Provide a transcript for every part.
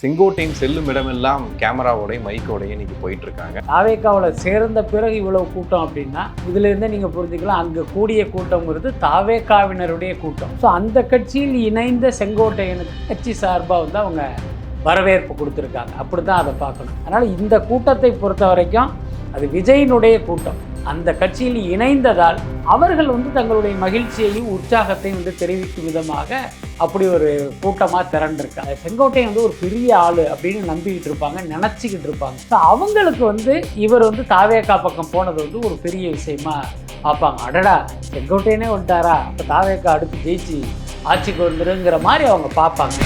செங்கோட்டையின் செல்லும் இடமெல்லாம் கேமராவோடைய மைக்கோடைய இன்னைக்கு போயிட்டு இருக்காங்க. தாவேக்காவில் சேர்ந்த பிறகு இவ்வளவு கூட்டம் அப்படின்னா இதுலேருந்தே நீங்கள் புரிஞ்சுக்கலாம், அங்கே கூடிய கூட்டம்ங்கிறது தாவேக்காவினருடைய கூட்டம். ஸோ அந்த கட்சியில் இணைந்த செங்கோட்டையனுக்கு கட்சி சார்பாக வந்து அவங்க வரவேற்பு கொடுத்துருக்காங்க. அப்படி தான் அதை பார்க்கணும். அதனால் இந்த கூட்டத்தை பொறுத்த வரைக்கும் அது விஜயினுடைய கூட்டம். அந்த கட்சியில் இணைந்ததால் அவர்கள் வந்து தங்களுடைய மகிழ்ச்சியையும் உற்சாகத்தையும் வந்து தெரிவிக்கும் விதமாக அப்படி ஒரு கூட்டமாக திரண்டிருக்காங்க. செங்கோட்டையன் வந்து ஒரு பெரிய ஆள் அப்படின்னு நம்பிக்கிட்டு இருப்பாங்க, நினச்சிக்கிட்டு இருப்பாங்க. ஸோ அவங்களுக்கு வந்து இவர் வந்து தாவேக்கா பக்கம் போனது வந்து ஒரு பெரிய விஷயமா பார்ப்பாங்க. அடடா, செங்கோட்டையனே வந்துட்டாரா, அப்போ தாவேக்கா அடுத்து ஜெயிச்சு ஆட்சிக்கு வந்துருங்கிற மாதிரி அவங்க பார்ப்பாங்க.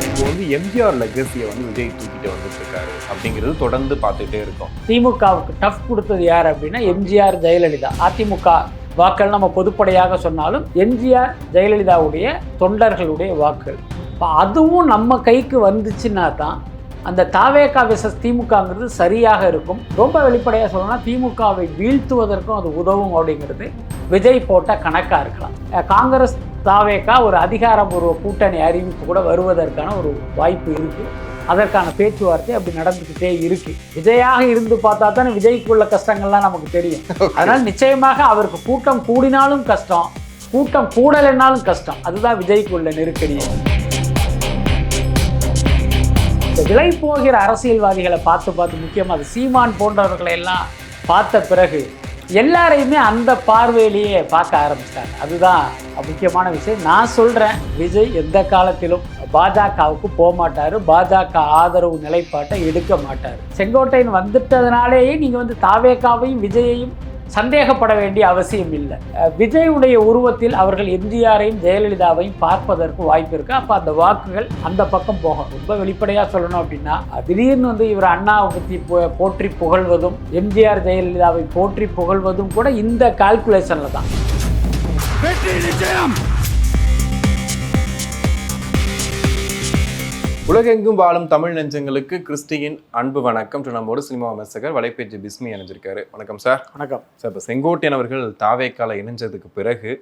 இப்போ வந்து எம்ஜிஆர் லெகசியை வந்து விஜய் தூக்கிட்டு வந்துட்டு இருக்காரு அப்படிங்கிறது தொடர்ந்து பார்த்துட்டே இருக்கோம். திமுகவுக்கு டஃப் கொடுத்தது யார் அப்படின்னா எம்ஜிஆர், ஜெயலலிதா. அதிமுக வாக்கள் நம்ம பொதுப்படையாக சொன்னாலும் எம்ஜிஆர், ஜெயலலிதாவுடைய தொண்டர்களுடைய வாக்குகள். இப்போ அதுவும் நம்ம கைக்கு வந்துச்சுன்னா தான் அந்த தாவேக்கா விசஸ் திமுகங்கிறது சரியாக இருக்கும். ரொம்ப வெளிப்படையாக சொல்லணும்னா திமுகவை வீழ்த்துவதற்கும் அது உதவும் அப்படிங்கிறது விஜய் போட்ட கணக்காக இருக்கலாம். காங்கிரஸ் தாவேக்கா ஒரு அதிகாரப்பூர்வ கூட்டணி அறிவிப்பு கூட வருவதற்கான ஒரு வாய்ப்பு இருக்குது. அதற்கான பேச்சுவார்த்தை அப்படி நடந்துக்கிட்டே இருக்குது. விஜயாக இருந்து பார்த்தா தானே விஜய்க்குள்ள கஷ்டங்கள்லாம் நமக்கு தெரியும். அதனால் நிச்சயமாக அவருக்கு கூட்டம் கூடினாலும் கஷ்டம், கூட்டம் கூடலைன்னாலும் கஷ்டம். அதுதான் விஜய்க்குள்ள நெருக்கடி. இந்த விலை போகிற அரசியல்வாதிகளை பார்த்து முக்கியமாக அது சீமான் போன்றவர்களை எல்லாம் பார்த்த பிறகு எல்லாரையுமே அந்த பார்வையிலேயே பார்க்க ஆரம்பிச்சிட்டாங்க. அதுதான் முக்கியமான விஷயம். நான் சொல்கிறேன், விஜய் எந்த காலத்திலும் பாஜகவுக்கு போக மாட்டார், பாஜக ஆதரவு நிலைப்பாட்டை எடுக்க மாட்டார். செங்கோட்டையன் வந்துட்டதுனாலேயே நீங்கள் வந்து தாவேக்காவையும் விஜயையும் சந்தேகப்பட வேண்டிய அவசியம் இல்லை. விஜயுடைய உருவத்தில் அவர்கள் எம்ஜிஆரையும் ஜெயலலிதாவையும் பார்ப்பதற்கு வாய்ப்பு இருக்குது. அப்போ அந்த வாக்குகள் அந்த பக்கம் போகும். ரொம்ப வெளிப்படையாக சொல்லணும் அப்படின்னா திடீர்னு வந்து இவர் அண்ணாவை பற்றி போற்றி புகழ்வதும் எம்ஜிஆர் ஜெயலலிதாவை போற்றி புகழ்வதும் கூட இந்த கால்குலேஷனில் தான். உலகெங்கும் வாழும் தமிழ் நெஞ்சங்களுக்கு கிறிஸ்டியின் அன்பு வணக்கம். நம்மோடு சினிமா விமர்சகர் வலைப்பேச்சு பிஸ்மி இணைஞ்சிருக்காரு. வணக்கம் சார். வணக்கம் சார். இப்போ செங்கோட்டையன் அவர்கள் தாவேக்கால இணைஞ்சதுக்கு பிறகு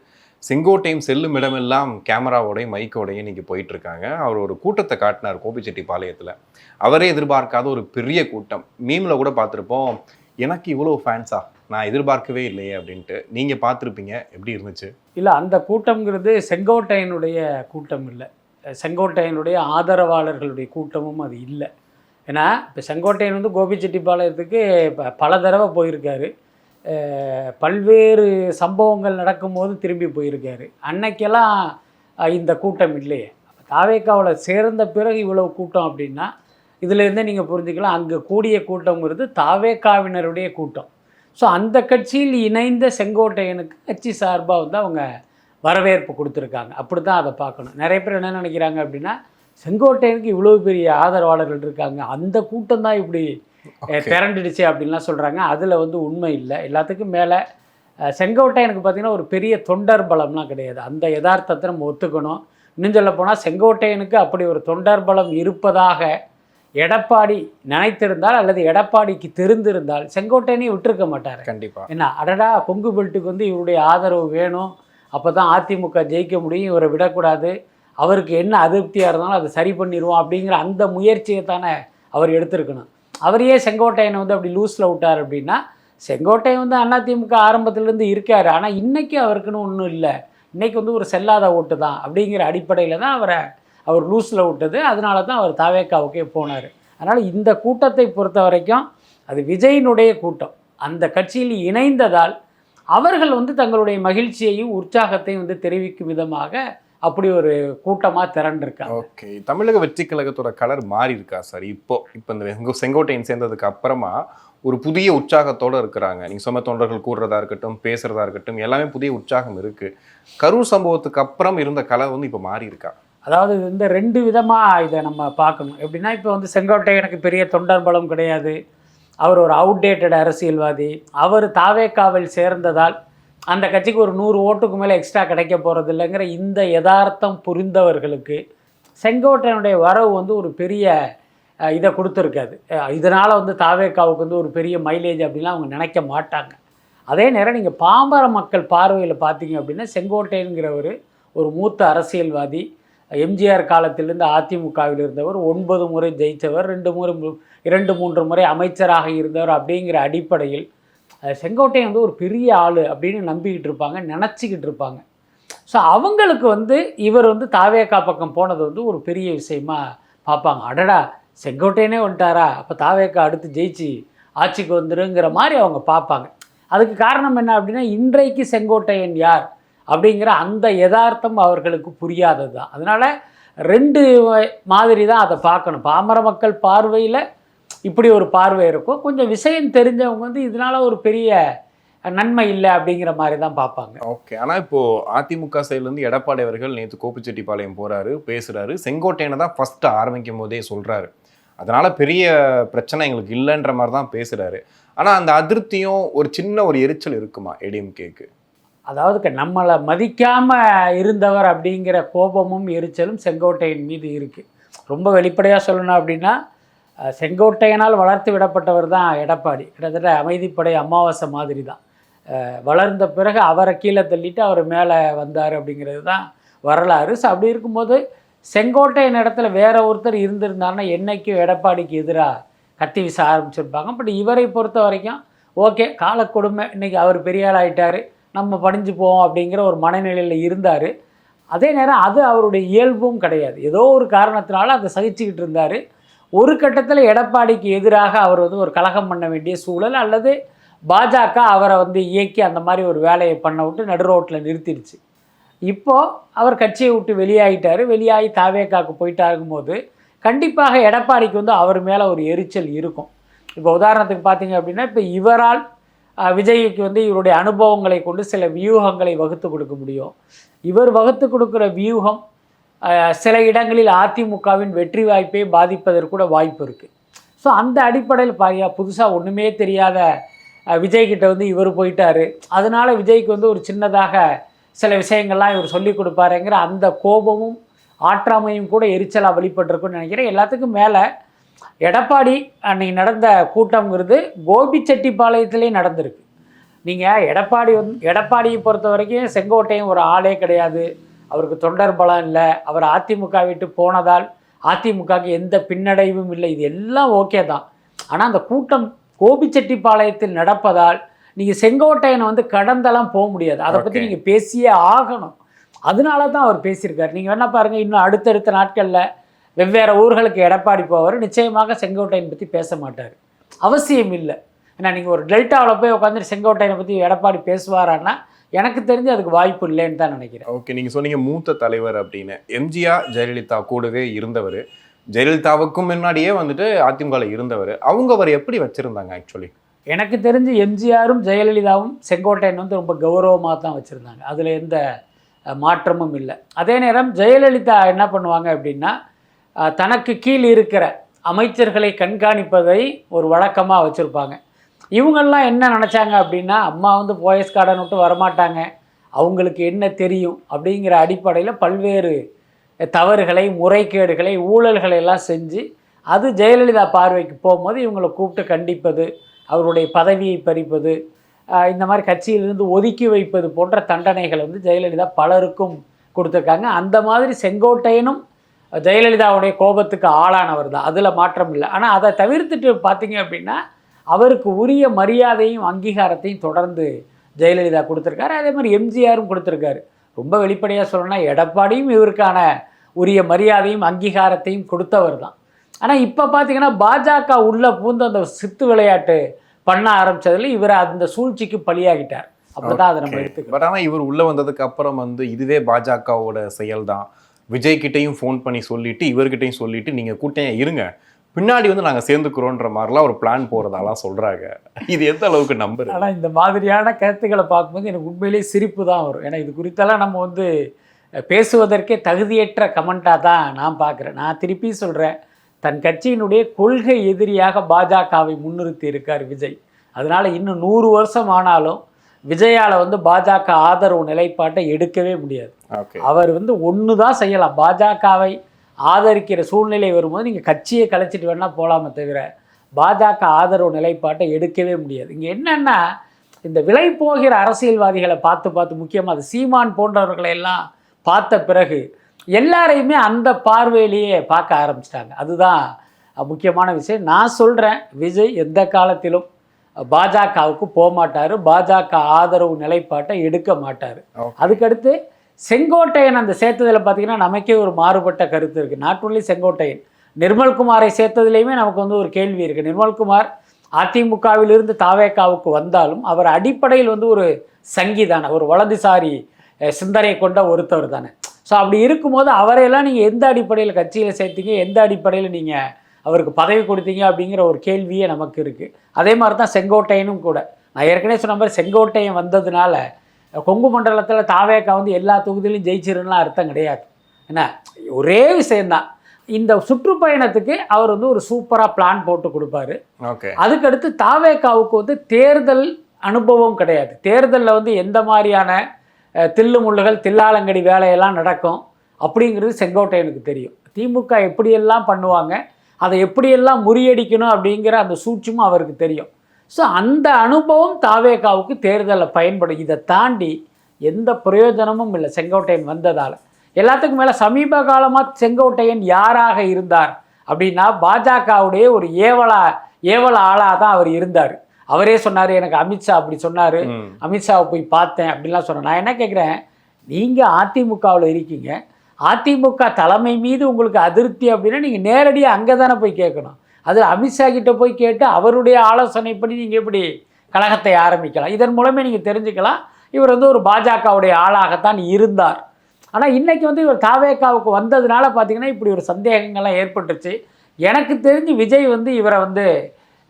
செங்கோட்டையும் செல்லும் இடமெல்லாம் கேமராவோடைய மைக்கோடைய இன்னைக்கு போயிட்டு இருக்காங்க. அவர் ஒரு கூட்டத்தை காட்டினார் கோபிச்செட்டிப்பாளையத்தில். அவரே எதிர்பார்க்காத ஒரு பெரிய கூட்டம். மீம்ல கூட பார்த்துருப்போம், எனக்கு இவ்வளோ ஃபேன்ஸா, நான் எதிர்பார்க்கவே இல்லையே அப்படின்ட்டு. நீங்கள் பார்த்துருப்பீங்க, எப்படி இருந்துச்சு? இல்லை, அந்த கூட்டம்ங்கிறது செங்கோட்டையனுடைய கூட்டம் இல்லை, செங்கோட்டையனுடைய ஆதரவாளர்களுடைய கூட்டமும் அது இல்லை. ஏன்னா இப்போ செங்கோட்டையன் வந்து கோபிச்செட்டிப்பாளையத்துக்கு பல தடவை போயிருக்காரு. பல்வேறு சம்பவங்கள் நடக்கும்போது திரும்பி போயிருக்காரு. அன்னைக்கெல்லாம் இந்த கூட்டம் இல்லையே. தாவேக்காவில் சேர்ந்த பிறகு இவ்வளவு கூட்டம் அப்படின்னா இதுலேருந்தே நீங்கள் புரிஞ்சுக்கலாம், அங்கே கூடிய கூட்டங்கிறது தாவேக்காவினருடைய கூட்டம். ஸோ அந்த கட்சியில் இணைந்த செங்கோட்டையனுக்கு கட்சி சார்பாக வந்து அவங்க வரவேற்பு கொடுத்துருக்காங்க. அப்படி தான் அதை பார்க்கணும். நிறைய பேர் என்ன நினைக்கிறாங்க அப்படின்னா, செங்கோட்டையனுக்கு இவ்வளோ பெரிய ஆதரவாளர்கள் இருக்காங்க, அந்த கூட்டம் தான் இப்படி திரண்டுடுச்சு அப்படின்லாம் சொல்கிறாங்க. அதில் வந்து உண்மை இல்லை. எல்லாத்துக்கும் மேலே செங்கோட்டையனுக்கு பார்த்திங்கன்னா ஒரு பெரிய தொண்டர் பலம்லாம் கிடையாது. அந்த யதார்த்தத்தை நம்ம ஒத்துக்கணும். இன்னும் சொல்ல போனால் செங்கோட்டையனுக்கு அப்படி ஒரு தொண்டர் பலம் இருப்பதாக எடப்பாடி நினைத்திருந்தால் அல்லது எடப்பாடிக்கு தெரிந்திருந்தால் செங்கோட்டையனையும் விட்டுருக்க மாட்டார். கண்டிப்பாக. ஏன்னா அடடா, கொங்கு பெல்ட்டுக்கு வந்து இவருடைய ஆதரவு வேணும், அப்போ தான் அதிமுக ஜெயிக்க முடியும், இவரை விடக்கூடாது, அவருக்கு என்ன அதிருப்தியாக இருந்தாலும் அதை சரி பண்ணிடுவோம் அப்படிங்கிற அந்த முயற்சியை தானே அவர் எடுத்திருக்கணும். அவரையே செங்கோட்டையனை வந்து அப்படி லூஸில் விட்டார் அப்படின்னா, செங்கோட்டையன் வந்து அதிமுக ஆரம்பத்துலேருந்து இருக்கார், ஆனால் இன்றைக்கி அவருக்குன்னு ஒன்றும் இல்லை, இன்றைக்கி வந்து ஒரு செல்லாத ஓட்டு தான் அப்படிங்கிற அடிப்படையில் தான் அவர் லூஸில் விட்டது. அதனால தான் அவர் தாவேக்காவுக்கே போனார். அதனால் இந்த கூட்டத்தை பொறுத்த வரைக்கும் அது விஜயினுடைய கூட்டம். அந்த கட்சியில் இணைந்ததால் அவர்கள் வந்து தங்களுடைய மகிழ்ச்சியையும் உற்சாகத்தையும் வந்து தெரிவிக்கும் விதமாக அப்படி ஒரு கூட்டமாக திரண்டிருக்காங்க. ஓகே, தமிழக வெற்றி கழகத்தோட கலர் மாறி இருக்கா சார்? இப்போ இந்த செங்கோட்டையன் சேர்ந்ததுக்கு அப்புறமா ஒரு புதிய உற்சாகத்தோடு இருக்கிறாங்க. நீங்கள் சொன்ன தொண்டர்கள் கூடுறதா இருக்கட்டும், பேசுகிறதா இருக்கட்டும், எல்லாமே புதிய உற்சாகம் இருக்குது. கரூர் சம்பவத்துக்கு அப்புறம் இருந்த கலர் வந்து இப்போ மாறி இருக்கா? அதாவது இந்த ரெண்டு விதமாக இதை நம்ம பார்க்கணும். எப்படின்னா, இப்போ வந்து செங்கோட்டையனுக்கு பெரிய தொண்டர் பலம் கிடையாது, அவர் ஒரு அவுடேட்டட் அரசியல்வாதி. அவர் தாவேக்காவில் சேர்ந்ததால் அந்த கட்சிக்கு ஒரு 100 ஓட்டுக்கு மேலே எக்ஸ்ட்ரா கிடைக்க போகிறது இல்லைங்கிற இந்த யதார்த்தம் புரிந்தவர்களுக்கு செங்கோட்டையனுடைய வரவு வந்து ஒரு பெரிய இதை கொடுத்துருக்காது. இதனால் வந்து தாவேக்காவுக்கு வந்து ஒரு பெரிய மைலேஜ் அப்படின்லாம் அவங்க நினைக்க மாட்டாங்க. அதே நேரம் நீங்கள் பாமர மக்கள் பார்வையில் பார்த்தீங்க அப்படின்னா, செங்கோட்டையனுங்கிறவர் ஒரு மூத்த அரசியல்வாதி, எம்ஜிஆர் காலத்திலிருந்து அதிமுகவில் இருந்தவர், 9 முறை ஜெயித்தவர், 2-3 முறை அமைச்சராக இருந்தவர். அப்படிங்கிற அடிப்படையில் செங்கோட்டையன் வந்து ஒரு பெரிய ஆள் அப்படின்னு நம்பிக்கிட்டு இருப்பாங்க, நினச்சிக்கிட்டு இருப்பாங்க. ஸோ அவங்களுக்கு வந்து இவர் வந்து தாவேகா பக்கம் போனது வந்து ஒரு பெரிய விஷயமா பார்ப்பாங்க. அடடா, செங்கோட்டையனே வந்துட்டாரா, அப்போ தாவேகா அடுத்து ஜெயிச்சு ஆட்சிக்கு வந்துருங்கிற மாதிரி அவங்க பார்ப்பாங்க. அதுக்கு காரணம் என்ன அப்படின்னா, இன்றைக்கு செங்கோட்டையன் யார் அப்படிங்கிற அந்த யதார்த்தம் அவர்களுக்கு புரியாதது தான். அதனால் 2 மாதிரி தான் அதை பார்க்கணும். பாமர மக்கள் பார்வையில் இப்படி ஒரு பார்வை இருக்கும், கொஞ்சம் விஷயம் தெரிஞ்சவங்க வந்து இதனால் ஒரு பெரிய நன்மை இல்லை அப்படிங்கிற மாதிரி தான் பார்ப்பாங்க. ஓகே. ஆனால் இப்போது அதிமுக சைட்லேருந்து எடப்பாடி அவர்கள் நேற்று கோபிச்செட்டிப்பாளையம் போகிறாரு, பேசுகிறாரு. செங்கோட்டையனை தான் ஃபஸ்ட்டு ஆரம்பிக்கும் போதே சொல்கிறாரு. அதனால் பெரிய பிரச்சனை எங்களுக்கு இல்லைன்ற மாதிரி தான் பேசுகிறாரு. ஆனால் அந்த அதிருப்தியும் ஒரு சின்ன ஒரு எரிச்சல் இருக்குமா ஏடிஎம்கேக்கு? அதாவது நம்மளை மதிக்காமல் இருந்தவர் அப்படிங்கிற கோபமும் எரிச்சலும் செங்கோட்டையன் மீது இருக்குது. ரொம்ப வெளிப்படையாக சொல்லணும் அப்படின்னா, செங்கோட்டையனால் வளர்த்து விடப்பட்டவர் தான் எடப்பாடி. கிட்டத்தட்ட அமைதிப்படை அமாவாசை மாதிரி தான். வளர்ந்த பிறகு அவரை கீழே தள்ளிட்டு அவர் மேலே வந்தார் அப்படிங்கிறது தான் வரலாறு. ஸோ அப்படி இருக்கும்போது செங்கோட்டையன் இடத்துல வேற ஒருத்தர் இருந்திருந்தாருன்னா என்றைக்கும் எடப்பாடிக்கு எதிராக கத்தி வீச ஆரம்பிச்சிருப்பாங்க. பட் இவரை பொறுத்த வரைக்கும் ஓகே, காலக்கொடுமை, இன்றைக்கி அவர் பெரிய ஆள் ஆகிட்டார், நம்ம படிஞ்சு போவோம் அப்படிங்கிற ஒரு மனநிலையில் இருந்தார். அதே நேரம் அது அவருடைய இயல்பும் கிடையாது. ஏதோ ஒரு காரணத்தினால அதை சகிச்சுக்கிட்டு இருந்தார். ஒரு கட்டத்தில் எடப்பாடிக்கு எதிராக அவர் வந்து ஒரு கலகம் பண்ண வேண்டிய சூழல், அல்லது பாஜக அவரை வந்து இயக்கி அந்த மாதிரி ஒரு வேலையை பண்ண விட்டு நடுரோட்டில் நிறுத்திடுச்சு. இப்போது அவர் கட்சியை விட்டு வெளியாகிட்டார். வெளியாகி தாவேகாவுக்கு போயிட்டாருக்கும் போது கண்டிப்பாக எடப்பாடிக்கு வந்து அவர் மேலே ஒரு எரிச்சல் இருக்கும். இப்போ உதாரணத்துக்கு பார்த்தீங்க அப்படின்னா, இப்போ இவரால் விஜய்க்கு வந்து இவருடைய அனுபவங்களை கொண்டு சில வியூகங்களை வகுத்து கொடுக்க முடியும். இவர் வகுத்து கொடுக்குற வியூகம் சில இடங்களில் அதிமுகவின் வெற்றி வாய்ப்பை பாதிப்பதற்கு வாய்ப்பு இருக்குது. ஸோ அந்த அடிப்படையில் பாரியா புதுசாக ஒன்றுமே தெரியாத விஜய்கிட்ட வந்து இவர் போயிட்டார், அதனால் விஜய்க்கு வந்து ஒரு சின்னதாக சில விஷயங்கள்லாம் இவர் சொல்லி கொடுப்பாருங்கிற அந்த கோபமும் ஆற்றாமையும் கூட எரிச்சலாக வெளிப்பட்டிருக்குன்னு நினைக்கிறேன். எல்லாத்துக்கும் மேலே எடப்பாடி அன்றைக்கி நடந்த கூட்டங்கிறது கோபிச்செட்டிப்பாளையத்திலே நடந்திருக்கு. நீங்கள் எடப்பாடியை பொறுத்த வரைக்கும் செங்கோட்டையன் ஒரு ஆளே கிடையாது, அவருக்கு தொண்டர் பலம் இல்லை, அவர் அதிமுக விட்டு போனதால் அதிமுகவுக்கு எந்த பின்னடைவும் இல்லை, இது எல்லாம் ஓகே தான். ஆனால் அந்த கூட்டம் கோபிச்செட்டிப்பாளையத்தில் நடப்பதால் நீங்கள் செங்கோட்டையனை வந்து கடந்தெல்லாம் போக முடியாது. அதை பற்றி நீங்கள் பேசியே ஆகணும். அதனால தான் அவர் பேசியிருக்காரு. நீங்கள் வேணா பாருங்கள், இன்னும் அடுத்தடுத்த நாட்களில் வெவ்வேறு ஊர்களுக்கு எடப்பாடி போவார், நிச்சயமாக செங்கோட்டையனை பற்றி பேச மாட்டார், அவசியம் இல்லை. ஏன்னா நீங்கள் ஒரு டெல்டாவில் போய் உட்காந்துட்டு செங்கோட்டையனை பற்றி எடப்பாடி பேசுவாரான்னா எனக்கு தெரிஞ்சு அதுக்கு வாய்ப்பு இல்லைன்னு தான் நினைக்கிறேன். ஓகே, நீங்கள் சொன்னீங்க மூத்த தலைவர் அப்படின்னு. எம்ஜிஆர் ஜெயலலிதா கூடவே இருந்தவர், ஜெயலலிதாவுக்கும் முன்னாடியே வந்துட்டு அதிமுகவில் இருந்தவர். அவங்க அவர் எப்படி வச்சுருந்தாங்க? ஆக்சுவலி எனக்கு தெரிஞ்சு எம்ஜிஆரும் ஜெயலலிதாவும் செங்கோட்டையன் வந்து ரொம்ப கௌரவமாக தான் வச்சுருந்தாங்க, அதில் எந்த மாற்றமும் இல்லை. அதே நேரம் ஜெயலலிதா என்ன பண்ணுவாங்க அப்படின்னா, தனக்கு கீழ் இருக்கிற அமைச்சர்களை கண்காணிப்பதை ஒரு வழக்கமாக வச்சுருப்பாங்க. இவங்கெல்லாம் என்ன நினச்சாங்க அப்படின்னா, அம்மா வந்து போயஸ் கார்டன் விட்டு வரமாட்டாங்க, அவங்களுக்கு என்ன தெரியும் அப்படிங்கிற அடிப்படையில் பல்வேறு தவறுகளை, முறைகேடுகளை, ஊழல்களை எல்லாம் செஞ்சு அது ஜெயலலிதா பார்வைக்கு போகும்போது இவங்களை கூப்பிட்டு கண்டிப்பது, அவருடைய பதவியை பறிப்பது, இந்த மாதிரி கட்சியிலிருந்து ஒதுக்கி வைப்பது போன்ற தண்டனைகள் வந்து ஜெயலலிதா பலருக்கும் கொடுத்துருக்காங்க. அந்த மாதிரி செங்கோட்டையனும் ஜெயலலிதாவுடைய கோபத்துக்கு ஆளானவர் தான், அதில் மாற்றம் இல்லை. ஆனால் அதை தவிர்த்துட்டு பார்த்தீங்க அப்படின்னா, அவருக்கு உரிய மரியாதையும் அங்கீகாரத்தையும் தொடர்ந்து ஜெயலலிதா கொடுத்துருக்காரு. அதே மாதிரி எம்ஜிஆரும் கொடுத்துருக்காரு. ரொம்ப வெளிப்படையாக சொல்லணும்னா எடப்பாடியும் இவருக்கான உரிய மரியாதையும் அங்கீகாரத்தையும் கொடுத்தவர் தான். ஆனால் இப்போ பார்த்தீங்கன்னா பாஜக உள்ளே பூந்து அந்த சித்து விளையாட்டு பண்ண ஆரம்பித்ததில் இவர் அந்த சூழ்ச்சிக்கு பலியாகிட்டார். அப்படிதான் அதை நம்ம எடுத்துக்கணும். பட் ஆனால் இவர் உள்ளே வந்ததுக்கு அப்புறம் வந்து இதுவே பாஜகவோட செயல் தான். விஜய்கிட்டையும் ஃபோன் பண்ணி சொல்லிவிட்டு இவர்கிட்டையும் சொல்லிவிட்டு நீங்கள் கூட்டம் இருங்க, பின்னாடி வந்து நாங்கள் சேர்ந்துக்கிறோன்ற மாதிரிலாம் ஒரு பிளான் போகிறதாலாம் சொல்கிறாங்க. இது எந்த அளவுக்கு நம்புறது? ஆனால் இந்த மாதிரியான கருத்துக்களை பார்க்கும்போது எனக்கு உண்மையிலேயே சிரிப்பு தான் வரும். ஏன்னா இது குறித்தெல்லாம் நம்ம வந்து பேசுவதற்கே தகுதியற்ற கமெண்ட்டாக தான் நான் பார்க்குறேன். நான் திருப்பி சொல்கிறேன், தன் கட்சியினுடைய கொள்கை எதிரியாக பாஜகவை முன்னிறுத்தி இருக்கார் விஜய். அதனால் இன்னும் 100 வருஷம் ஆனாலும் விஜயால் வந்து பாஜக ஆதரவு நிலைப்பாட்டை எடுக்கவே முடியாது. அவர் வந்து ஒன்று தான் செய்யலாம், பாஜகவை ஆதரிக்கிற சூழ்நிலை வரும்போது நீங்கள் கட்சியை கலைச்சிட்டு வேணால் போகலாமே தவிர பாஜக ஆதரவு நிலைப்பாட்டை எடுக்கவே முடியாது. இங்கே என்னென்னா, இந்த விலை போகிற அரசியல்வாதிகளை பார்த்து முக்கியமாக அது சீமான் போன்றவர்களை எல்லாம் பார்த்த பிறகு எல்லாரையுமே அந்த பார்வையிலேயே பார்க்க ஆரம்பிச்சிட்டாங்க. அதுதான் முக்கியமான விஷயம். நான் சொல்கிறேன், விஜய் எந்த காலத்திலும் பாஜகவுக்கு போக மாட்டார், பாஜக ஆதரவு நிலைப்பாட்டை எடுக்க மாட்டார். அதுக்கடுத்து செங்கோட்டையன் அந்த சேர்த்ததில் பார்த்தீங்கன்னா நமக்கே ஒரு மாறுபட்ட கருத்து இருக்குது. நாட் ஒன்லி செங்கோட்டையன், நிர்மல்குமாரை சேர்த்ததுலேயுமே நமக்கு வந்து ஒரு கேள்வி இருக்குது. நிர்மல்குமார் அதிமுகவிலிருந்து தாவேகாவுக்கு வந்தாலும் அவர் அடிப்படையில் வந்து ஒரு சங்கிதான, ஒரு வலதுசாரி சிந்தனை கொண்ட ஒருத்தவர் தானே. ஸோ அப்படி இருக்கும்போது அவரையெல்லாம் நீங்கள் எந்த அடிப்படையில் கட்சியில் சேர்த்தீங்க, எந்த அடிப்படையில் நீங்கள் அவருக்கு பதவி கொடுத்தீங்க அப்படிங்கிற ஒரு கேள்வியே நமக்கு இருக்குது. அதே மாதிரி தான் செங்கோட்டையனும் கூட. நான் ஏற்கனவே சொன்ன மாதிரி செங்கோட்டையன் வந்ததுனால கொங்கு மண்டலத்தில் தாவேகா வந்து எல்லா தொகுதியிலும் ஜெயிச்சிருன்னா அர்த்தம் கிடையாது. என்ன, ஒரே விஷயந்தான், இந்த சுற்றுப்பயணத்துக்கு அவர் வந்து ஒரு சூப்பராக பிளான் போட்டு கொடுப்பாரு. அதுக்கடுத்து தாவேகாவுக்கு வந்து தேர்தல் அனுபவம் கிடையாது. தேர்தலில் வந்து எந்த மாதிரியான தில்லு முள்ளுகள் தில்லாலங்கடி வேலையெல்லாம் நடக்கும் அப்படிங்கிறது செங்கோட்டையனுக்கு தெரியும். திமுக எப்படியெல்லாம் பண்ணுவாங்க, அதை எப்படியெல்லாம் முறியடிக்கணும் அப்படிங்கிற அந்த சூட்சுமும் அவருக்கு தெரியும். ஸோ அந்த அனுபவம் தாவேகாவுக்கு தேர்தலில் பயன்படும். இதை தாண்டி எந்த பிரயோஜனமும் இல்லை செங்கோட்டையன் வந்ததால். எல்லாத்துக்கும் மேலே சமீப காலமாக செங்கோட்டையன் யாராக இருந்தார் அப்படின்னா பாஜகவுடைய ஒரு ஏவல ஆளாக தான் அவர் இருந்தார். அவரே சொன்னார், எனக்கு அமித்ஷா அப்படி சொன்னார், அமித்ஷாவை போய் பார்த்தேன் அப்படின்லாம் சொன்னேன். நான் என்ன கேட்குறேன், நீங்கள் அதிமுகவில் இருக்கீங்க, அதிமுக தலைமை மீது உங்களுக்கு அதிருப்தி அப்படின்னா நீங்கள் நேரடியாக அங்கே தானே போய் கேட்கணும். அது அமித்ஷா கிட்ட போய் கேட்டு அவருடைய ஆலோசனைப்படி நீங்கள் எப்படி கழகத்தை ஆரம்பிக்கலாம். இதன் மூலமே நீங்கள் தெரிஞ்சுக்கலாம் இவர் வந்து ஒரு பாஜகவுடைய ஆளாகத்தான் இருந்தார். ஆனால் இன்றைக்கி வந்து இவர் தாவேகாவுக்கு வந்ததுனால பார்த்திங்கன்னா இப்படி ஒரு சந்தேகங்கள்லாம் ஏற்பட்டுருச்சு. எனக்கு தெரிஞ்சு விஜய் வந்து இவரை வந்து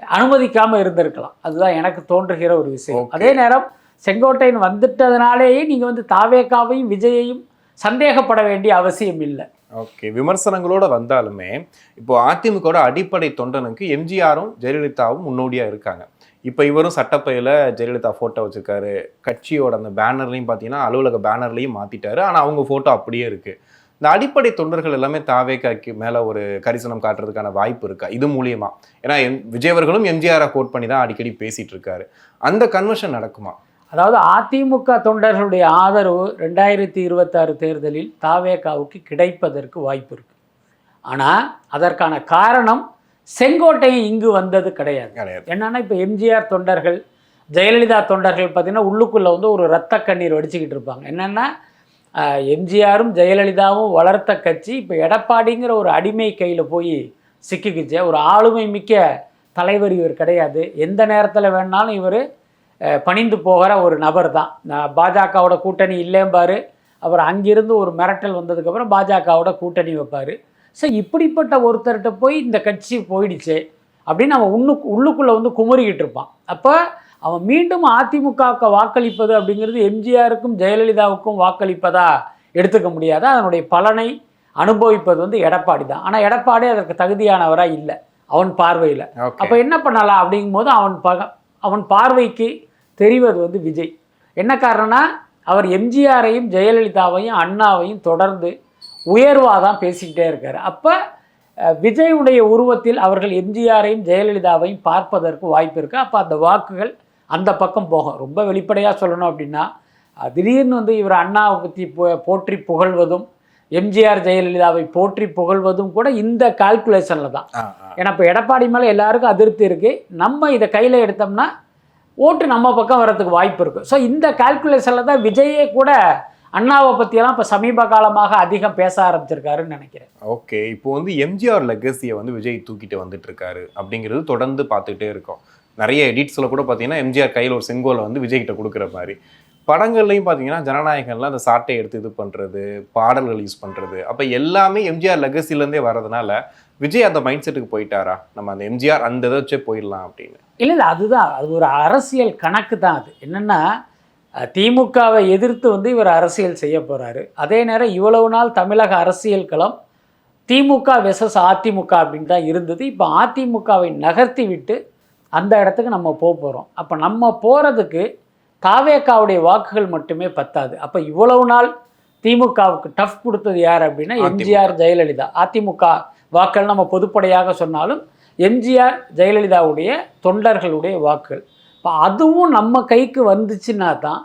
அனுமதிக்காமல் இருந்திருக்கலாம். அதுதான் எனக்கு தோன்றுகிற ஒரு விஷயம். அதே நேரம் செங்கோட்டையன் வந்துட்டதுனாலேயே நீங்கள் வந்து தாவேகாவையும் விஜயையும் சந்தேகப்பட வேண்டிய அவசியம் இல்லை. ஓகே, விமர்சனங்களோடு வந்தாலுமே இப்போ அதிமுகவோட அடிப்படை தொண்டனுக்கு எம்ஜிஆரும் ஜெயலலிதாவும் முன்னோடியாக இருக்காங்க. இப்போ இவரும் சட்டப்பையில் ஜெயலலிதா ஃபோட்டோ வச்சுருக்காரு, கட்சியோட அந்த பேனர்லையும் பார்த்தீங்கன்னா அலுவலக பேனர்லையும் மாற்றிட்டாரு, ஆனால் அவங்க ஃபோட்டோ அப்படியே இருக்குது. இந்த அடிப்படை தொண்டர்கள் எல்லாமே தாவேகாக்கு மேலே ஒரு கரிசனம் காட்டுறதுக்கான வாய்ப்பு இருக்கா இது மூலியமா? ஏன்னா விஜயவர்களும் எம்ஜிஆரை கோட் பண்ணி தான் அடிக்கடி பேசிகிட்டு இருக்காரு. அந்த கன்வர்ஷன் நடக்குமா? அதாவது அதிமுக தொண்டர்களுடைய ஆதரவு 2026 தேர்தலில் தாவேகாவுக்கு கிடைப்பதற்கு வாய்ப்பு இருக்குது. ஆனால் அதற்கான காரணம் செங்கோட்டையன் இங்கு வந்தது கிடையாது. என்னன்னா இப்போ எம்ஜிஆர் தொண்டர்கள் ஜெயலலிதா தொண்டர்கள் பார்த்திங்கன்னா உள்ளுக்குள்ளே வந்து ஒரு இரத்த கண்ணீர் வடிச்சுக்கிட்டு இருப்பாங்க. என்னென்னா எம்ஜிஆரும் ஜெயலலிதாவும் வளர்த்த கட்சி இப்போ எடப்பாடிங்கிற ஒரு அடிமை கையில் போய் சிக்கிக்கிச்சு. ஒரு ஆளுமை மிக்க தலைவர் இவர் கிடையாது. எந்த நேரத்தில் வேணாலும் இவர் பணிந்து போகிற ஒரு நபர் தான். பாஜகவோட கூட்டணி இல்லைம்பார், அப்புறம் அங்கிருந்து ஒரு மிரட்டல் வந்ததுக்கப்புறம் பாஜகவோட கூட்டணி வைப்பார். ஸோ இப்படிப்பட்ட ஒருத்தர்கிட்ட போய் இந்த கட்சி போயிடுச்சு அப்படின்னு அவன் உள்ளுக்குள்ளே வந்து குமுறிக்கிட்டு இருப்பான். அப்போ அவன் மீண்டும் அதிமுகவுக்கு வாக்களிப்பது அப்படிங்கிறது எம்ஜிஆருக்கும் ஜெயலலிதாவுக்கும் வாக்களிப்பதா எடுத்துக்க முடியாது. அதனுடைய பலனை அனுபவிப்பது வந்து எடப்பாடி தான். ஆனால் எடப்பாடி அதற்கு தகுதியானவராக இல்லை அவன் பார்வையில். அப்போ என்ன பண்ணலாம் அப்படிங்கும்போது அவன் பார்வைக்கு தெரிவது வந்து விஜய். என்ன காரணம்னா அவர் எம்ஜிஆரையும் ஜெயலலிதாவையும் அண்ணாவையும் தொடர்ந்து உயர்வாக தான் பேசிக்கிட்டே இருக்கார். அப்போ விஜயுடைய உருவத்தில் அவர்கள் எம்ஜிஆரையும் ஜெயலலிதாவையும் பார்ப்பதற்கு வாய்ப்பு இருக்குது. அப்போ அந்த வாக்குகள் அந்த பக்கம் போகும். ரொம்ப வெளிப்படையாக சொல்லணும் அப்படின்னா திடீர்னு வந்து இவர் அண்ணாவை பற்றி போற்றி புகழ்வதும் எம்ஜிஆர் ஜெயலலிதாவை போற்றி புகழ்வதும் கூட இந்த கால்குலேஷனில் தான். ஏன்னா இப்போ எடப்பாடி மேலே எல்லாருக்கும் அதிருப்தி இருக்குது, நம்ம இதை கையில் எடுத்தோம்னா ஓட்டு நம்ம பக்கம் வர்றதுக்கு வாய்ப்பு இருக்குது. ஸோ இந்த கால்குலேஷனில் தான் விஜயே கூட அண்ணாவை பற்றியெல்லாம் இப்போ சமீப காலமாக அதிகம் பேச ஆரம்பிச்சிருக்காருன்னு நினைக்கிறேன். ஓகே, இப்போ வந்து எம்ஜிஆர் லெகசியை வந்து விஜய் தூக்கிட்டு வந்துட்டு இருக்காரு அப்படிங்கிறது தொடர்ந்து பார்த்துக்கிட்டே இருக்கோம். நிறைய எடிட்ஸில் கூட பார்த்தீங்கன்னா எம்ஜிஆர் கையில் ஒரு செங்கோலை வந்து விஜய்கிட்ட கொடுக்குற மாதிரி, படங்கள்லையும் பார்த்தீங்கன்னா ஜனநாயகன்லாம் அந்த சாட்டை எடுத்து இது பண்ணுறது, பாடல்கள் யூஸ் பண்ணுறது, அப்போ எல்லாமே எம்ஜிஆர் லெகசிலேருந்தே வர்றதுனால விஜய் அந்த மைண்ட் செட்டுக்கு போயிட்டாரா, நம்ம அந்த எம்ஜிஆர் அந்த இதை வச்சே போயிடலாம் அப்படின்னு? இல்லை, அதுதான், அது ஒரு அரசியல் கணக்கு தான். அது என்னென்னா திமுகவை எதிர்த்து வந்து இவர் அரசியல் செய்ய போகிறாரு. அதே நேரம் இவ்வளவு நாள் தமிழக அரசியல் களம் திமுக வெர்சஸ் அதிமுக அப்படின்னு தான் இருந்தது. இப்போ அதிமுகவை நகர்த்தி விட்டு அந்த இடத்துக்கு நம்ம போகிறோம். அப்போ நம்ம போகிறதுக்கு தாவேகாவுடைய வாக்குகள் மட்டுமே பத்தாது. அப்போ இவ்வளவு நாள் திமுகவுக்கு டஃப் கொடுத்தது யார் அப்படின்னா எம்ஜிஆர் ஜெயலலிதா. அதிமுக வாக்குகள் நம்ம பொதுப்படையாக சொன்னாலும் எம்ஜிஆர் ஜெயலலிதாவுடைய தொண்டர்களுடைய வாக்குகள். இப்போ அதுவும் நம்ம கைக்கு வந்துச்சுன்னா தான்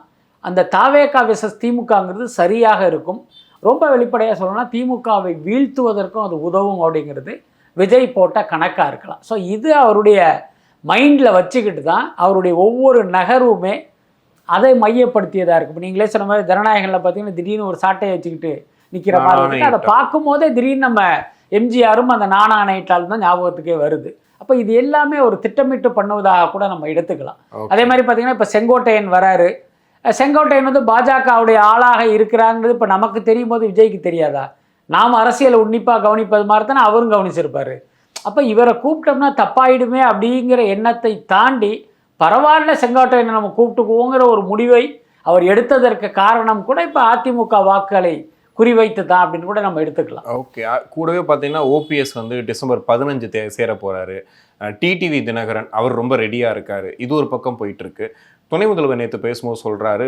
அந்த தாவேகா வெர்சஸ் திமுகங்கிறது சரியாக இருக்கும். ரொம்ப வெளிப்படையாக சொல்லணும்னா திமுகவை வீழ்த்துவதற்கும் அது உதவும் அப்படிங்கிறது விஜய் போட்ட கணக்காக இருக்கலாம். ஸோ இது அவருடைய மைண்டில் வச்சுக்கிட்டு தான் அவருடைய ஒவ்வொரு நகர்வுமே அதை மையப்படுத்தியதாக இருக்குது. இப்போ நீங்களே சொன்ன மாதிரி ஜனநாயகங்களில் பார்த்தீங்கன்னா திடீர்னு ஒரு சாட்டையை வச்சுக்கிட்டு நிற்கிற மாதிரி இருக்குது. அதை பார்க்கும்போதே திடீர்னு நம்ம எம்ஜிஆரும் அந்த நாணயிட்டால் தான் ஞாபகத்துக்கே வருது. அப்போ இது எல்லாமே ஒரு திட்டமிட்டு பண்ணுவதாக கூட நம்ம எடுத்துக்கலாம். அதே மாதிரி பார்த்தீங்கன்னா இப்போ செங்கோட்டையன் வராரு. செங்கோட்டையன் வந்து பாஜகவுடைய ஆளாக இருக்கிறாங்கிறது இப்போ நமக்கு தெரியும் போது விஜய்க்கு தெரியாதா? நாம் அரசியலை உன்னிப்பாக கவனிப்பது மாதிரி தானே அவரும் கவனிச்சிருப்பார். அப்போ இவரை கூப்பிட்டோம்னா தப்பாயிடுமே அப்படிங்கிற எண்ணத்தை தாண்டி பரவாயில்ல செங்கோட்டையனை நம்ம கூப்பிட்டுக்குவோங்கிற ஒரு முடிவை அவர் எடுத்ததற்கு காரணம் கூட இப்போ அதிமுக வாக்குகளை குறிவைத்து தான் அப்படின்னு கூட நம்ம எடுத்துக்கலாம். ஓகே. கூடவே பார்த்தீங்கன்னா ஓபிஎஸ் வந்து டிசம்பர் 15 சேர போகிறாரு. டிடிவி தினகரன் அவர் ரொம்ப ரெடியாக இருக்கார். இது ஒரு பக்கம் போயிட்டுருக்கு. துணை முதல்வர் நேற்று பேசும்போது சொல்கிறாரு,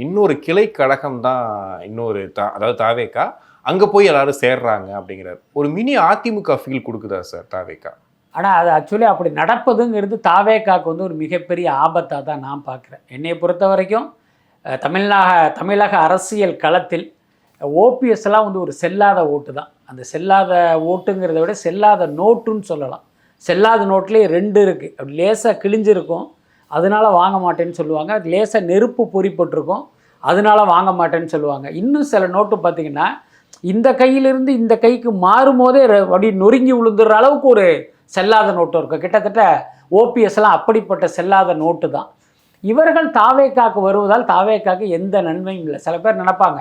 இன்னொரு கிளை கழகம் தான் இன்னொரு அதாவது தாவேக்கா அங்கே போய் எல்லாரும் சேர்றாங்க அப்படிங்கிறார். ஒரு மினி அதிமுக ஃபீல் கொடுக்குதா சார் தாவேக்கா? ஆனால் அது ஆக்சுவலி அப்படி நடப்பதுங்கிறது தாவேக்காவுக்கு வந்து ஒரு மிகப்பெரிய ஆபத்தாக தான் நான் பார்க்குறேன். என்னை பொறுத்த வரைக்கும் தமிழக அரசியல் களத்தில் ஓபிஎஸ்லாம் வந்து ஒரு செல்லாத ஓட்டு தான். அந்த செல்லாத ஓட்டுங்கிறத விட செல்லாத நோட்டுன்னு சொல்லலாம். செல்லாத நோட்லேயே 2 இருக்குது. அப்படி லேசாக கிழிஞ்சிருக்கும், அதனால வாங்க மாட்டேன்னு சொல்லுவாங்க. அது லேசாக நெருப்பு பொறிப்பட்டிருக்கும், அதனால வாங்க மாட்டேன்னு சொல்லுவாங்க. இன்னும் சில நோட்டு பார்த்திங்கன்னா இந்த கையிலிருந்து இந்த கைக்கு மாறும்போதே அப்படி நொறுங்கி விழுந்துடுற அளவுக்கு ஒரு செல்லாத நோட்டு இருக்கும். கிட்டத்தட்ட ஓபிஎஸ்லாம் அப்படிப்பட்ட செல்லாத நோட்டு தான். இவர்கள் தாவேக்காக்கு வருவதால் தாவேக்காக்கு எந்த நன்மையும் இல்லை. சில பேர் நினைப்பாங்க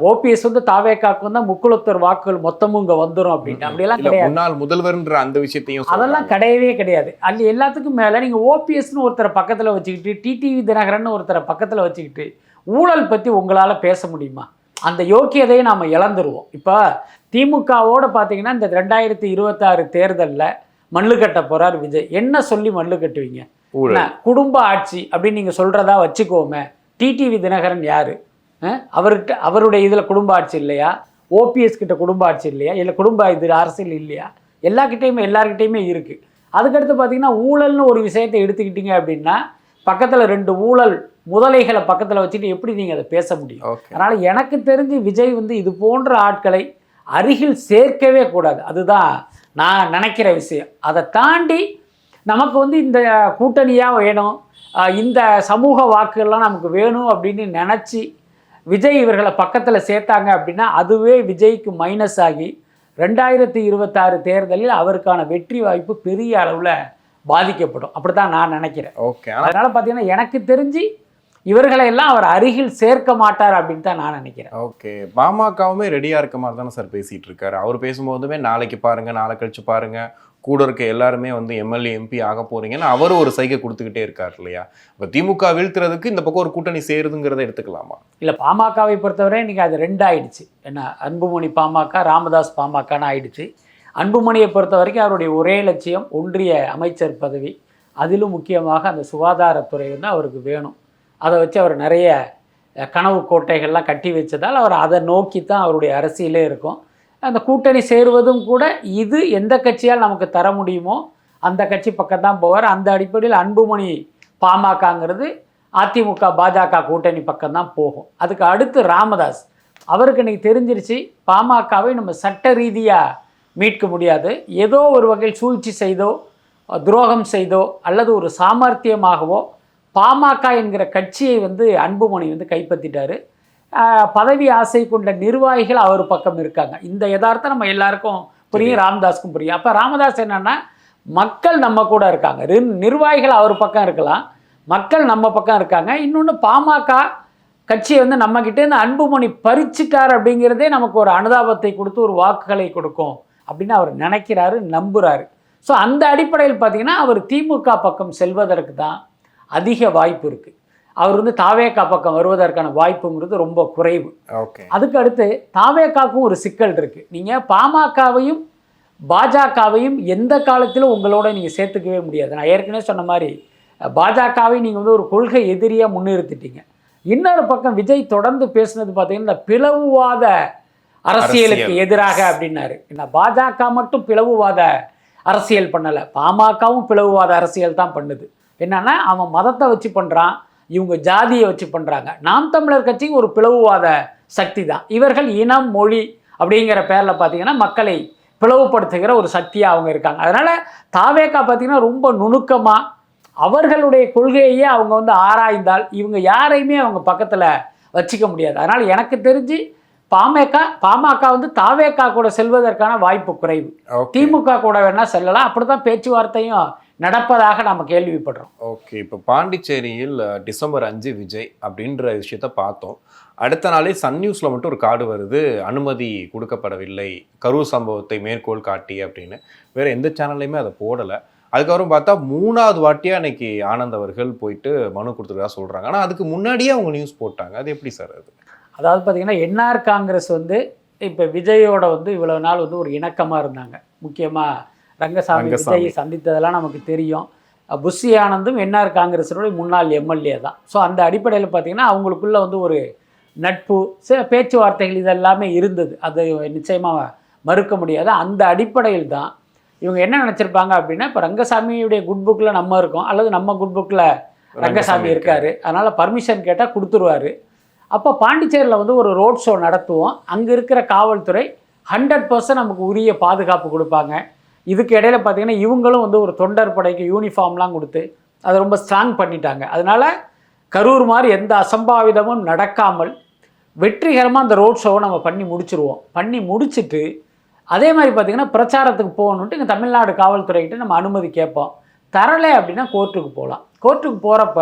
ஓபிஎஸ் வந்து தாவேக்காக்கு வந்தால் முக்குளத்தூர் வாக்குகள் மொத்தமும் இங்கே வந்துடும் அப்படின்ட்டு. அப்படியெல்லாம் கிடையாது. முன்னாள் முதல்வர்ன்ற அந்த விஷயத்தையும் அதெல்லாம் கிடையவே கிடையாது. அது எல்லாத்துக்கும் மேலே நீங்கள் ஓபிஎஸ்னு ஒருத்தரை பக்கத்தில் வச்சுக்கிட்டு டிடிவி தினகரன் ஒருத்தரை பக்கத்தில் வச்சுக்கிட்டு ஊழல் பற்றி உங்களால் பேச முடியுமா? அந்த யோக்கியதையை நாம் இழந்துருவோம். இப்போ திமுகவோடு பார்த்தீங்கன்னா இந்த 2026 தேர்தலில் மல்லு கட்ட போகிறார் விஜய். என்ன சொல்லி மல்லு கட்டுவீங்க? குடும்ப ஆட்சி அப்படின்னு நீங்கள் சொல்கிறதா வச்சுக்கோமே. டிடிவி தினகரன் யார்? அவருடைய இதில் குடும்ப ஆட்சி இல்லையா? ஓபிஎஸ் கிட்ட குடும்ப ஆட்சி இல்லையா? இல்லை குடும்ப இது அரசியல் இல்லையா? எல்லார்கிட்டையுமே இருக்குது. அதுக்கடுத்து பார்த்தீங்கன்னா ஊழல்னு ஒரு விஷயத்தை எடுத்துக்கிட்டீங்க அப்படின்னா பக்கத்தில் 2 ஊழல் முதலைகளை பக்கத்தில் வச்சுட்டு எப்படி நீங்கள் அதை பேச முடியும்? அதனால் எனக்கு தெரிஞ்சு விஜய் வந்து இது போன்ற ஆட்களை அருகில் சேர்க்கவே கூடாது. அதுதான் நான் நினைக்கிற விஷயம். அதை தாண்டி நமக்கு வந்து இந்த கூட்டணியாக வேணும், இந்த சமூக வாக்குகள்லாம் நமக்கு வேணும் அப்படின்னு நினச்சி விஜய் இவர்களை பக்கத்தில் சேர்த்தாங்க அப்படின்னா அதுவே விஜய்க்கு மைனஸ் ஆகி 2026 தேர்தலில் அவருக்கான வெற்றி வாய்ப்பு பெரிய அளவில் பாதிக்கப்படும். அப்படி தான் நான் நினைக்கிறேன். ஓகே. அதனால் பார்த்தீங்கன்னா எனக்கு தெரிஞ்சு இவர்களை எல்லாம் அவர் அருகில் சேர்க்க மாட்டார் அப்படின்னு தான் நான் நினைக்கிறேன். ஓகே. பாமகவுமே ரெடியாக இருக்க மாதிரி தானே சார் பேசிகிட்டு இருக்காரு. அவர் பேசும்போதுமே நாளைக்கு பாருங்கள், நாளை கழிச்சு பாருங்கள், கூட இருக்க எல்லாருமே வந்து எம்எல்ஏ எம்பி ஆக போகிறீங்கன்னு அவர் ஒரு சைகை கொடுத்துக்கிட்டே இருக்கார் இல்லையா? இப்போ திமுக வீழ்த்துறதுக்கு இந்த பக்கம் ஒரு கூட்டணி சேருதுங்கிறத எடுத்துக்கலாமா? இல்லை, பாமகவை பொறுத்தவரை இன்றைக்கி அது 2 ஆயிடுச்சு. என்ன, அன்புமணி பாமக, ராமதாஸ் பாமகன்னு ஆயிடுச்சு. அன்புமணியை பொறுத்த வரைக்கும் அவருடைய ஒரே லட்சியம் ஒன்றிய அமைச்சர் பதவி. அதிலும் முக்கியமாக அந்த சுகாதாரத்துறை வந்து அவருக்கு வேணும். அதை வச்சு அவர் நிறைய கனவு கோட்டைகள்லாம் கட்டி வச்சதால் அவர் அதை நோக்கி தான் அவருடைய அரசியலே இருக்கும். அந்த கூட்டணி சேருவதும் கூட இது எந்த கட்சியால் நமக்கு தர முடியுமோ அந்த கட்சி பக்கம் தான் போவார். அந்த அடிப்படையில் அன்புமணி பாமகங்கிறது அதிமுக பாஜக கூட்டணி பக்கம் தான் போகும். அதுக்கு அடுத்து ராமதாஸ், அவருக்கு இன்றைக்கி தெரிஞ்சிருச்சு பாமகவை நம்ம சட்ட ரீதியாக மீட்க முடியாது. ஏதோ ஒரு வகையில் சூழ்ச்சி செய்தோ துரோகம் செய்தோ அல்லது ஒரு சாமர்த்தியமாகவோ பாமக என்கிற கட்சியை வந்து அன்புமணி வந்து கைப்பற்றிட்டார். பதவி ஆசை கொண்ட நிர்வாகிகள் அவர் பக்கம் இருக்காங்க. இந்த யதார்த்தம் நம்ம எல்லாருக்கும் புரியும், ராமதாஸுக்கும் புரியும். அப்போ ராமதாஸ் என்னன்னா, மக்கள் நம்ம கூட இருக்காங்க, நிர்வாகிகள் அவர் பக்கம் இருக்கலாம், மக்கள் நம்ம பக்கம் இருக்காங்க. இன்னொன்று பாமக கட்சியை வந்து நம்மக்கிட்டேருந்து அன்புமணி பறிச்சிட்டார் அப்படிங்கிறதே நமக்கு ஒரு அனுதாபத்தை கொடுத்து ஒரு வாக்குகளை கொடுக்கும் அப்படின்னு அவர் நினைக்கிறாரு, நம்புகிறாரு. ஸோ அந்த அடிப்படையில் பார்த்தீங்கன்னா அவர் திமுக பக்கம் செல்வதற்கு தான் அதிக வாய்ப்பு இருக்குது. அவர் வந்து தாவேக்கா பக்கம் வருவதற்கான வாய்ப்புங்கிறது ரொம்ப குறைவு. ஓகே. அதுக்கு அடுத்து தாவேக்காவுக்கும் ஒரு சிக்கல் இருக்குது. நீங்கள் பாமகவையும் பாஜகவையும் எந்த காலத்திலும் உங்களோட நீங்கள் சேர்த்துக்கவே முடியாது. நான் ஏற்கனவே சொன்ன மாதிரி பாஜகவை நீங்கள் வந்து ஒரு கொள்கை எதிரியாக முன்னிறுத்திட்டீங்க. இன்னொரு பக்கம் விஜய் தொடர்ந்து பேசுனது பார்த்தீங்கன்னா பிளவுவாத அரசியலுக்கு எதிராக அப்படின்னாரு. என்ன, பாஜக மட்டும் பிளவுவாத அரசியல் பண்ணலை, பாமகவும் பிளவுவாத அரசியல் தான் பண்ணுது. என்னன்னா அவன் மதத்தை வச்சு பண்ணுறான், இவங்க ஜாதியை வச்சு பண்ணுறாங்க. நாம் தமிழர் கட்சி ஒரு பிளவுவாத சக்தி தான். இவர்கள் இனம் மொழி அப்படிங்கிற பேரில் பார்த்தீங்கன்னா மக்களை பிளவுபடுத்துகிற ஒரு சக்தியாக அவங்க இருக்காங்க. அதனால் தாவேகா பார்த்தீங்கன்னா ரொம்ப நுணுக்கமாக அவர்களுடைய கொள்கையே அவங்க வந்து ஆராய்ந்தால் இவங்க யாரையுமே அவங்க பக்கத்தில் வச்சிக்க முடியாது. அதனால் எனக்கு தெரிஞ்சு பாமக வந்து தாவேகா கூட செல்வதற்கான வாய்ப்பு குறைவு. திமுக கூட வேணா செல்லலாம். அப்படிதான் பேச்சுவார்த்தையும் நடப்பதாக நம்ம கேள்விப்படுறோம். ஓகே, இப்போ பாண்டிச்சேரியில் டிசம்பர் 5 விஜய் அப்படின்ற விஷயத்த பார்த்தோம். அடுத்த நாளே சன் நியூஸில் மட்டும் ஒரு கார்டு வருது, அனுமதி கொடுக்கப்படவில்லை கரூர் சம்பவத்தை மேற்கோள் காட்டி அப்படின்னு. வேற எந்த சேனல்லையுமே அதை போடலை. அதுக்கப்புறம் பார்த்தா 3வது வாட்டியாக அன்னைக்கு ஆனந்த் அவர்கள் போயிட்டு மனு கொடுத்துருக்கா சொல்கிறாங்க. ஆனால் அதுக்கு முன்னாடியே அவங்க நியூஸ் போட்டாங்க. அது எப்படி சார் அது? அதாவது பார்த்தீங்கன்னா என்ஆர் காங்கிரஸ் வந்து இப்போ விஜயோட வந்து இவ்வளவு நாள் வந்து ஒரு இணக்கமாக இருந்தாங்க. முக்கியமாக ரங்கசாமி விஜயை சந்தித்ததெல்லாம் நமக்கு தெரியும். புஷி ஆனந்தும் என்ஆர் காங்கிரஸினுடைய முன்னாள் எம்எல்ஏ தான். ஸோ அந்த அடிப்படையில் பார்த்தீங்கன்னா அவங்களுக்குள்ள வந்து ஒரு நட்பு, சில பேச்சுவார்த்தைகள் இதெல்லாமே இருந்தது. அது நிச்சயமாக மறுக்க முடியாது. அந்த அடிப்படையில் தான் இவங்க என்ன நினச்சிருப்பாங்க அப்படின்னா, இப்போ ரங்கசாமியுடைய குட் புக்கில் நம்ம இருக்கோம், அல்லது நம்ம குட் புக்கில் ரங்கசாமி இருக்கார், அதனால் பர்மிஷன் கேட்டால் கொடுத்துருவார். அப்போ பாண்டிச்சேரியில் வந்து ஒரு ரோட் ஷோ நடத்துவோம், அங்கே இருக்கிற காவல்துறை 100% நமக்கு உரிய பாதுகாப்பு கொடுப்பாங்க. இதுக்கு இடையில பார்த்தீங்கன்னா இவங்களும் வந்து ஒரு தொண்டர் படைக்கு யூனிஃபார்ம்லாம் கொடுத்து அதை ரொம்ப ஸ்ட்ராங் பண்ணிட்டாங்க. அதனால் கரூர் மாதிரி எந்த அசம்பாவிதமும் நடக்காமல் வெற்றிகரமாக அந்த ரோட் ஷோவை நம்ம பண்ணி முடிச்சுருவோம். பண்ணி முடிச்சுட்டு அதே மாதிரி பார்த்திங்கன்னா பிரச்சாரத்துக்கு போகணுன்ட்டு இங்கே தமிழ்நாடு காவல்துறைகிட்ட நம்ம அனுமதி கேட்போம். தரலை அப்படின்னா கோர்ட்டுக்கு போகலாம். கோர்ட்டுக்கு போகிறப்ப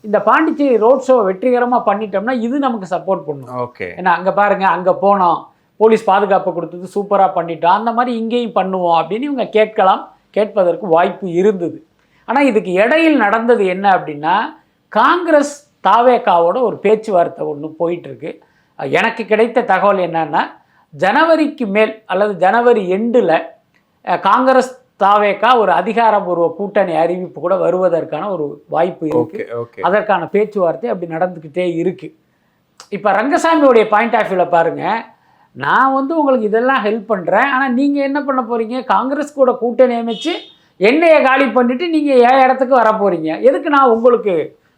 இந்த பாண்டிச்சேரி ரோட் ஷோவை வெற்றிகரமாக பண்ணிட்டோம்னா இது நமக்கு சப்போர்ட் பண்ணும். ஓகே, ஏன்னா அங்கே பாருங்கள், அங்கே போனோம், போலீஸ் பாதுகாப்பு கொடுத்தது, சூப்பராக பண்ணிட்டோம், அந்த மாதிரி இங்கேயும் பண்ணுவோம் அப்படின்னு இவங்க கேட்கலாம், கேட்பதற்கு வாய்ப்பு இருந்தது. ஆனால் இதுக்கு இடையில் நடந்தது என்ன அப்படின்னா, காங்கிரஸ் தாவேகாவோட ஒரு பேச்சுவார்த்தை ஒன்று போயிட்டுருக்கு. எனக்கு கிடைத்த தகவல் என்னன்னா, ஜனவரிக்கு மேல் அல்லது ஜனவரி எண்டில் காங்கிரஸ் தாவேகா ஒரு அதிகாரபூர்வ கூட்டணி அறிவிப்பு கூட வருவதற்கான ஒரு வாய்ப்பு இருக்கு. அதற்கான பேச்சுவார்த்தை அப்படி நடந்துக்கிட்டே இருக்கு. இப்போ ரங்கசாமியோடைய பாயிண்ட் ஆஃப் வியூவில் பாருங்க, நான் வந்து உங்களுக்கு இதெல்லாம் ஹெல்ப் பண்ணுறேன், ஆனால் நீங்கள் என்ன பண்ண போகிறீங்க, காங்கிரஸ் கூட கூட்டணி அமைச்சு என்னையை காலி பண்ணிவிட்டு நீங்கள் என் இடத்துக்கு வர போகிறீங்க, எதுக்கு நான் உங்களுக்கு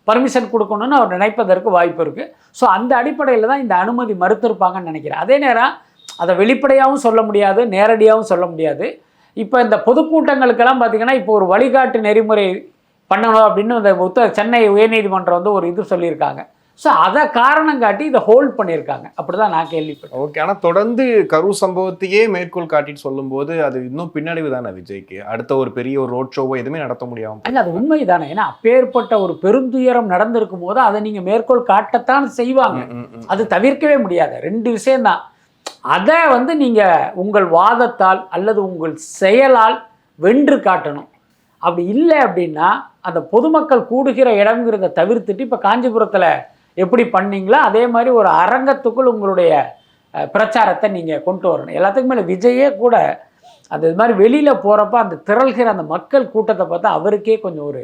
பர்மிஷன் கொடுக்கணும்னு அவர் நினைப்பதற்கு வாய்ப்பு இருக்குது. ஸோ அந்த அடிப்படையில் தான் இந்த அனுமதி மறுத்திருப்பாங்கன்னு நினைக்கிறேன். அதே நேரம் அதை வெளிப்படையாகவும் சொல்ல முடியாது, நேரடியாகவும் சொல்ல முடியாது. இப்போ இந்த பொதுக்கூட்டங்களுக்கெல்லாம் பார்த்திங்கன்னா இப்போ ஒரு வழிகாட்டு நெறிமுறை பண்ணணும் அப்படின்னு இந்த சென்னை உயர்நீதிமன்றம் வந்து ஒரு இது சொல்லியிருக்காங்க. ஸோ அதை காரணம் காட்டி இதை ஹோல்ட் பண்ணியிருக்காங்க. அப்படி தான் நான் கேள்விப்பட்டேன். ஓகே, ஆனால் தொடர்ந்து கரூர் சம்பவத்தையே மேற்கோள் காட்டிட்டு சொல்லும்போது அது இன்னும் பின்னடைவு தானே விஜய்க்கு. அடுத்த ஒரு பெரிய ஒரு ரோட் ஷோவோ எதுவுமே நடத்த முடியாமல். இல்லை, அது உண்மை தானே. ஏன்னா அப்பேற்பட்ட ஒரு பெருந்துயரம் நடந்திருக்கும் போது அதை நீங்கள் மேற்கோள் காட்டத்தான் செய்வாங்க. அது தவிர்க்கவே முடியாது. 2 விஷயம்தான். அதை வந்து நீங்கள் உங்கள் வாதத்தால் அல்லது உங்கள் செயலால் வென்று காட்டணும். அப்படி இல்லை அப்படின்னா அந்த பொதுமக்கள் கூடுகிற இடங்கிறத தவிர்த்துட்டு இப்போ காஞ்சிபுரத்தில் எப்படி பண்ணீங்களோ அதே மாதிரி ஒரு அரங்கத்துக்குள் உங்களுடைய பிரச்சாரத்தை நீங்கள் கொண்டு வரணும். எல்லாத்துக்கும் மேலே விஜயே கூட அந்த இது மாதிரி வெளியில் போகிறப்ப அந்த திரள்கிற அந்த மக்கள் கூட்டத்தை பார்த்தா அவருக்கே கொஞ்சம் ஒரு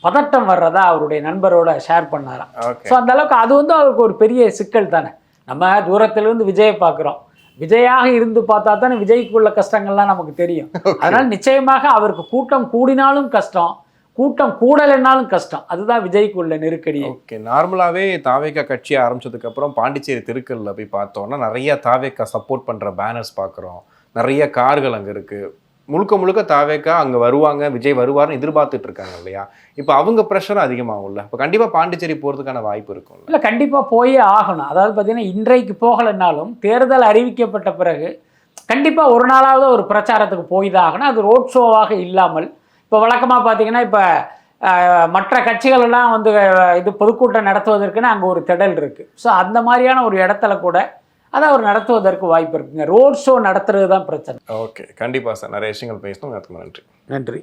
பதட்டம் வர்றதா அவருடைய நண்பரோட ஷேர் பண்ணாராம். ஸோ அந்த அளவுக்கு அது வந்து அவருக்கு ஒரு பெரிய சிக்கல் தானே. நம்ம தூரத்திலிருந்து விஜயை பார்க்குறோம், விஜயாக இருந்து பார்த்தா தானே விஜய்க்குள்ள கஷ்டங்கள்லாம் நமக்கு தெரியும். அதனால் நிச்சயமாக அவருக்கு கூட்டம் கூடினாலும் கஷ்டம், கூட்டம் கூடலைன்னாலும் கஷ்டம். அதுதான் விஜய்க்கு உள்ள நெருக்கடி. ஓகே, நார்மலாகவே தாவேகா கட்சி ஆரம்பிச்சதுக்கப்புறம் பாண்டிச்சேரி தெருக்கல்ல போய் பார்த்தோம்னா நிறைய தாவேகா சப்போர்ட் பண்ணுற பேனர்ஸ் பார்க்குறோம், நிறைய கார்கள் அங்கே இருக்குது. முழுக்க தாவேகா அங்கே வருவாங்க, விஜய் வருவார்னு எதிர்பார்த்துட்டு இருக்காங்க இல்லையா. இப்போ அவங்க ப்ரெஷர் அதிகமாகும்ல, இப்போ கண்டிப்பாக பாண்டிச்சேரி போகிறதுக்கான வாய்ப்பு இருக்கும். இல்லை, கண்டிப்பாக போயே ஆகணும். அதாவது பார்த்தீங்கன்னா இன்றைக்கு போகலைன்னாலும் தேர்தல் அறிவிக்கப்பட்ட பிறகு கண்டிப்பாக ஒரு நாளாவது ஒரு பிரச்சாரத்துக்கு போய் தான் ஆகணும். அது ரோட் ஷோவாக இல்லாமல் இப்போ வழக்கமாக பார்த்தீங்கன்னா இப்போ மற்ற கட்சிகளெல்லாம் வந்து இது பொதுக்கூட்டம் நடத்துவதற்குன்னு அங்கே ஒரு திடல் இருக்குது. ஸோ அந்த மாதிரியான ஒரு இடத்துல கூட அதை அவர் நடத்துவதற்கு வாய்ப்பு இருக்குங்க. ரோட் ஷோ நடத்துறது தான் பிரச்சனை. ஓகே, கண்டிப்பாக சார். நிறைய விஷயங்கள் பேசணும். நன்றி. நன்றி.